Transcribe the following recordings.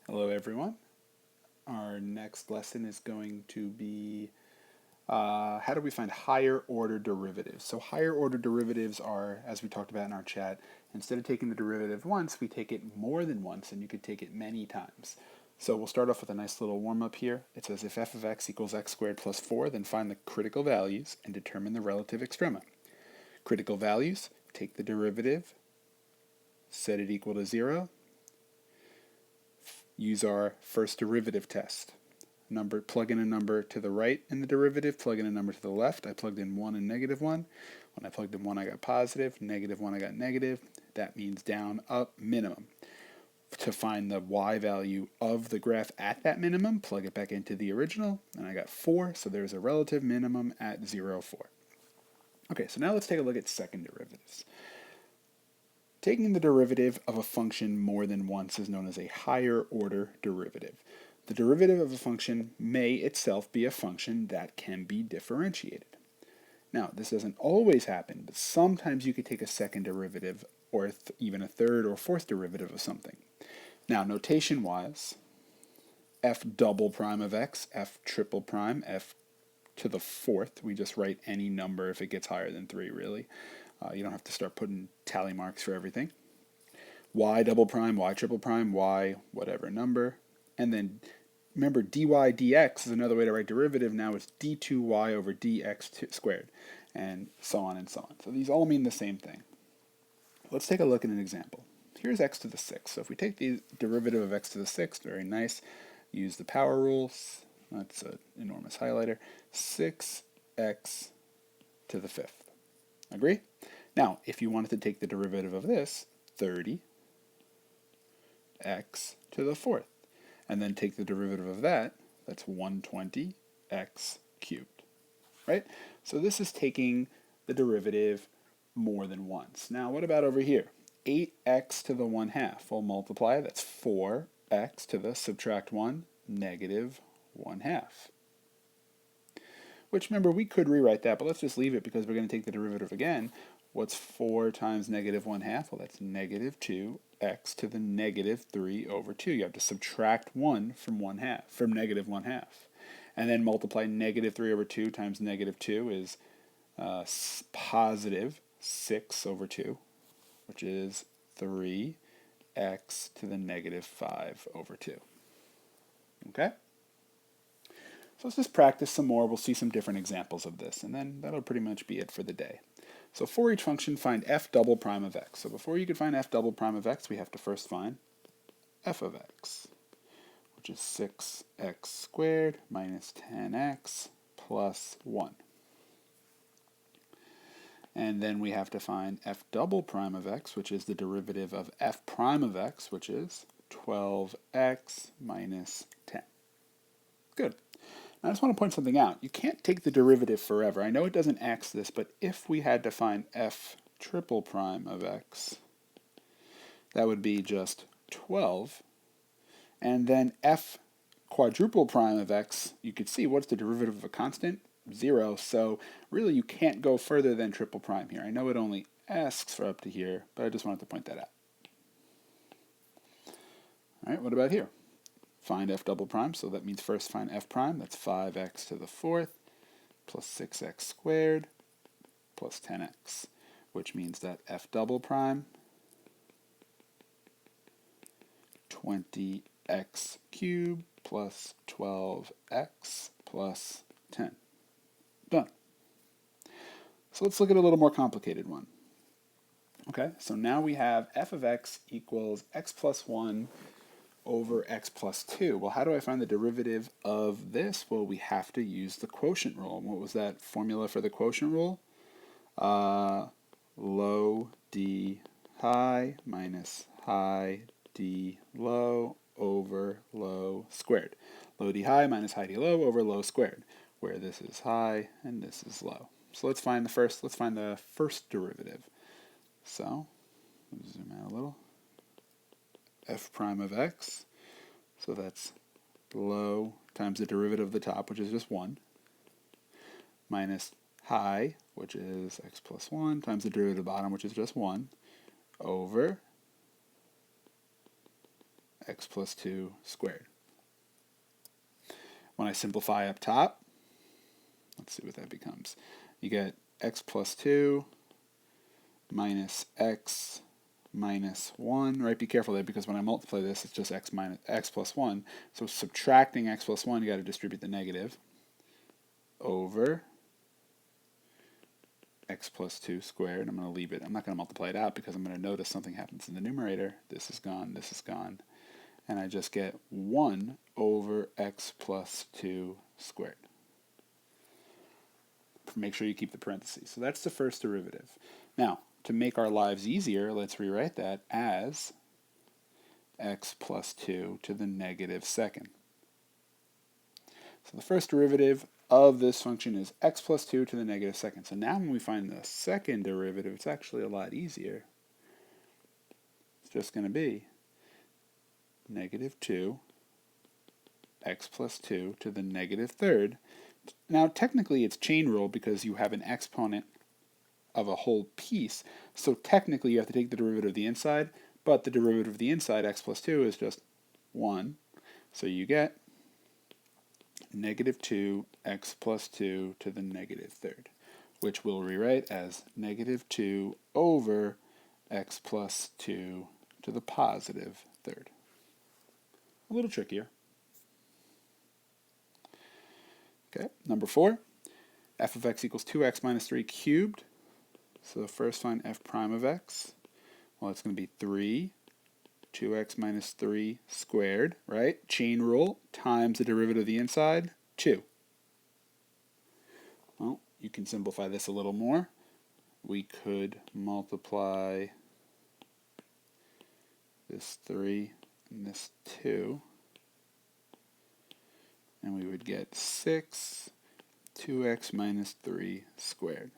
Hello everyone. Our next lesson is going to be how do we find higher order derivatives? So higher order derivatives are, as we talked about in our chat, instead of taking the derivative once, we take it more than once, and you could take it many times. So we'll start off with a nice little warm-up here. It says if f of x equals x squared plus 4, then find the critical values and determine the relative extrema. Critical values, take the derivative, set it equal to 0, use our first derivative test. Plug in a number to the right in the derivative, plug in a number to the left. I plugged in 1 and -1. When I plugged in 1, I got positive, -1, I got negative. That means down, up, minimum. To find the y value of the graph at that minimum, plug it back into the original, and I got 4, so there's a relative minimum at 0, 4. Okay, so now let's take a look at second derivatives. Taking the derivative of a function more than once is known as a higher order derivative. The derivative of a function may itself be a function that can be differentiated. Now, this doesn't always happen, but sometimes you could take a second derivative or even a third or fourth derivative of something. Now, notation-wise, f double prime of x, f triple prime, f to the fourth. We just write any number if it gets higher than 3, really. You don't have to start putting tally marks for everything. Y double prime, y triple prime, y whatever number. And then remember dy dx is another way to write derivative. Now it's d2y over dx squared, and so on and so on. So these all mean the same thing. Let's take a look at an example. Here's x to the 6th. So if we take the derivative of x to the 6th, very nice, use the power rules. That's an enormous highlighter. 6x to the 5th. Agree? Now, if you wanted to take the derivative of this, 30x to the 4th, and then take the derivative of that, that's 120x cubed, right? So this is taking the derivative more than once. Now, what about over here? 8x to the 1/2. We'll multiply, that's 4x to the subtract 1, negative 1/2. Which, remember, we could rewrite that, but let's just leave it because we're going to take the derivative again. What's 4 times negative 1/2? Well, that's negative 2x to the negative 3 over 2. You have to subtract 1 from negative 1/2. And then multiply negative 3 over 2 times negative 2 is positive 6 over 2, which is 3x to the negative 5 over 2. Okay? So let's just practice some more. We'll see some different examples of this, and then that'll pretty much be it for the day. So for each function, find f double prime of x. So before you could find f double prime of x, we have to first find f of x, which is 6x squared minus 10x plus 1. And then we have to find f double prime of x, which is the derivative of f prime of x, which is 12x minus 10. Good. I just want to point something out. You can't take the derivative forever. I know it doesn't ask this, but if we had to find f triple prime of x, that would be just 12. And then f quadruple prime of x, you could see what's the derivative of a constant? 0. So really you can't go further than triple prime here. I know it only asks for up to here, but I just wanted to point that out. All right, what about here? Find f double prime, so that means first find f prime, that's 5x to the 4th plus 6x squared plus 10x, which means that f double prime, 20x cubed plus 12x plus 10. Done. So let's look at a little more complicated one. Okay, so now we have f of x equals x plus 1 over x plus 2. Well, how do I find the derivative of this? Well, we have to use the quotient rule. What was that formula for the quotient rule? Low d high minus high d low over low squared. Low d high minus high d low over low squared, where this is high and this is low. So let's find the first derivative. So, zoom out a little. F prime of x, so that's low times the derivative of the top, which is just 1, minus high, which is x plus 1, times the derivative of the bottom, which is just 1, over x plus 2 squared. When I simplify up top, let's see what that becomes. You get x plus 2 minus x minus 1, right? Be careful there because when I multiply this, it's just x minus x plus 1. So subtracting x plus 1, you got to distribute the negative over x plus 2 squared. I'm going to leave it. I'm not going to multiply it out because I'm going to notice something happens in the numerator. This is gone, this is gone. And I just get 1 over x plus 2 squared. Make sure you keep the parentheses. So that's the first derivative. Now, to make our lives easier, let's rewrite that as x plus 2 to the negative second. So the first derivative of this function is x plus 2 to the negative second. So now when we find the second derivative, it's actually a lot easier. It's just going to be negative 2 x plus 2 to the negative third. Now technically it's chain rule because you have an exponent of a whole piece. So technically you have to take the derivative of the inside, but the derivative of the inside, x plus 2, is just 1. So you get negative 2 x plus 2 to the negative third, which we'll rewrite as negative 2 over x plus 2 to the positive third. A little trickier. Okay, number 4, f of x equals 2x minus 3 cubed. So first find f prime of x. Well, it's going to be 3, 2x minus 3 squared, right? Chain rule, times the derivative of the inside, 2. Well, you can simplify this a little more. We could multiply this 3 and this 2. And we would get 6, 2x minus 3 squared.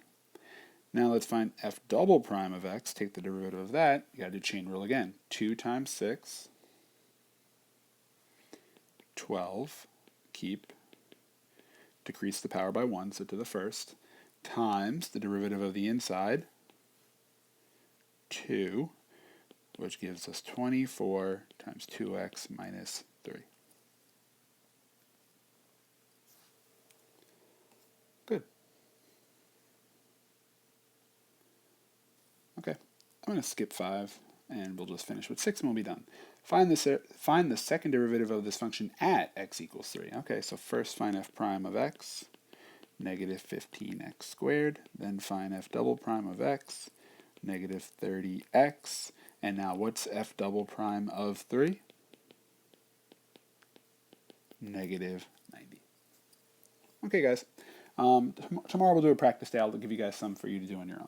Now let's find f double prime of x. Take the derivative of that. You got to do chain rule again. 2 times 6, 12, keep, decrease the power by 1, so to the first, times the derivative of the inside, 2, which gives us 24 times 2x minus 3. Good. Okay, I'm going to skip 5, and we'll just finish with 6, and we'll be done. Find the second derivative of this function at x equals 3. Okay, so first find f prime of x, negative 15x squared. Then find f double prime of x, negative 30x. And now what's f double prime of 3? Negative 90. Okay, guys. Tomorrow we'll do a practice day. I'll give you guys some for you to do on your own.